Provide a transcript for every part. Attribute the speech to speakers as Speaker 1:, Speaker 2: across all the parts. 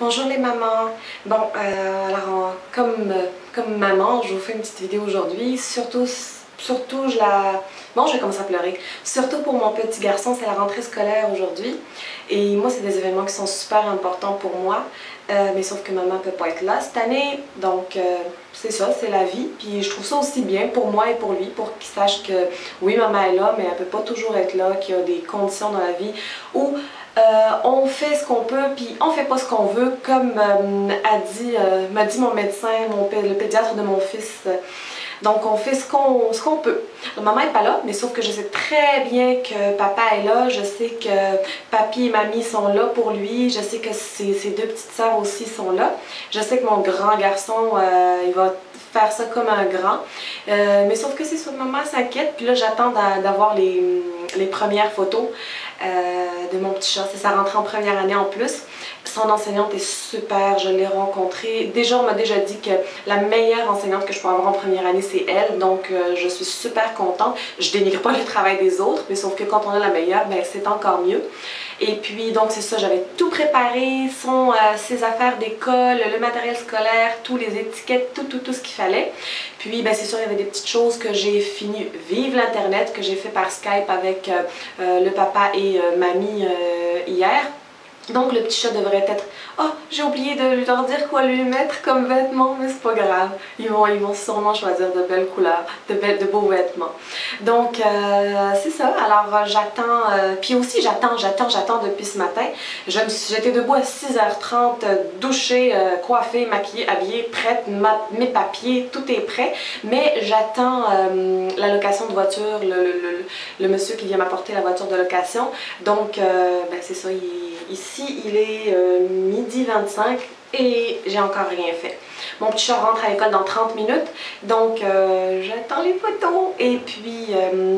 Speaker 1: Bonjour les mamans. Bon, comme maman, je vous fais une petite vidéo aujourd'hui. Surtout, je la... Bon, je vais commencer à pleurer. Surtout pour mon petit garçon, c'est la rentrée scolaire aujourd'hui. Et moi, c'est des événements qui sont super importants pour moi. Mais sauf que maman ne peut pas être là cette année. Donc, c'est ça, c'est la vie. Puis je trouve ça aussi bien pour moi et pour lui, pour qu'il sache que oui, maman est là, mais elle ne peut pas toujours être là, qu'il y a des conditions dans la vie où on fait ce qu'on peut, puis on fait pas ce qu'on veut, comme m'a dit mon médecin, le pédiatre de mon fils. Donc on fait ce qu'on peut. Donc, maman n'est pas là, mais sauf que je sais très bien que papa est là, je sais que papi et mamie sont là pour lui, je sais que ses deux petites sœurs aussi sont là. Je sais que mon grand garçon, il va faire ça comme un grand. Mais sauf que c'est sûr, maman s'inquiète, puis là j'attends d'avoir les premières photos de mon petit chat. C'est sa rentrée en première année en plus. Son enseignante est super, je l'ai rencontrée. Déjà, on m'a déjà dit que la meilleure enseignante que je peux avoir en première année, c'est elle. Donc, je suis super contente. Je dénigre pas le travail des autres, mais sauf que quand on a la meilleure, ben, c'est encore mieux. Et puis, donc, c'est ça, j'avais tout préparé, ses affaires d'école, le matériel scolaire, tous les étiquettes, tout ce qu'il fallait. Puis, ben, c'est sûr, il y avait des petites choses que j'ai fini, vive l'Internet, que j'ai fait par Skype avec le papa et mamie hier. Donc le petit chat devrait être... Oh, j'ai oublié de leur dire quoi lui mettre comme vêtements, mais c'est pas grave. Ils vont sûrement choisir de belles couleurs, de beaux vêtements. Donc c'est ça. Alors j'attends... puis aussi j'attends depuis ce matin. J'étais debout à 6h30, douchée, coiffée, maquillée, habillée, prête, mes papiers, tout est prêt. Mais j'attends la location de voiture, le monsieur qui vient m'apporter la voiture de location. Donc ben, c'est ça, ici, il est midi 25 et j'ai encore rien fait. Mon petit chat rentre à l'école dans 30 minutes, donc j'attends les photos. Et puis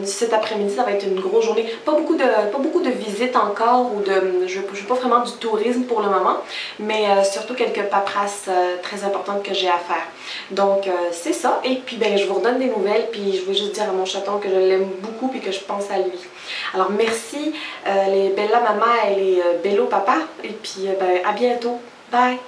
Speaker 1: cet après-midi, ça va être une grosse journée. Pas beaucoup de visites encore, ou je ne fais pas vraiment du tourisme pour le moment, mais surtout quelques paperasses très importantes que j'ai à faire. Donc c'est ça. Et puis ben, je vous redonne des nouvelles, puis je veux juste dire à mon chaton que je l'aime beaucoup et que je pense à lui. Alors merci, les Bella Maman et les Bello Papa, et puis ben, à bientôt. Bye!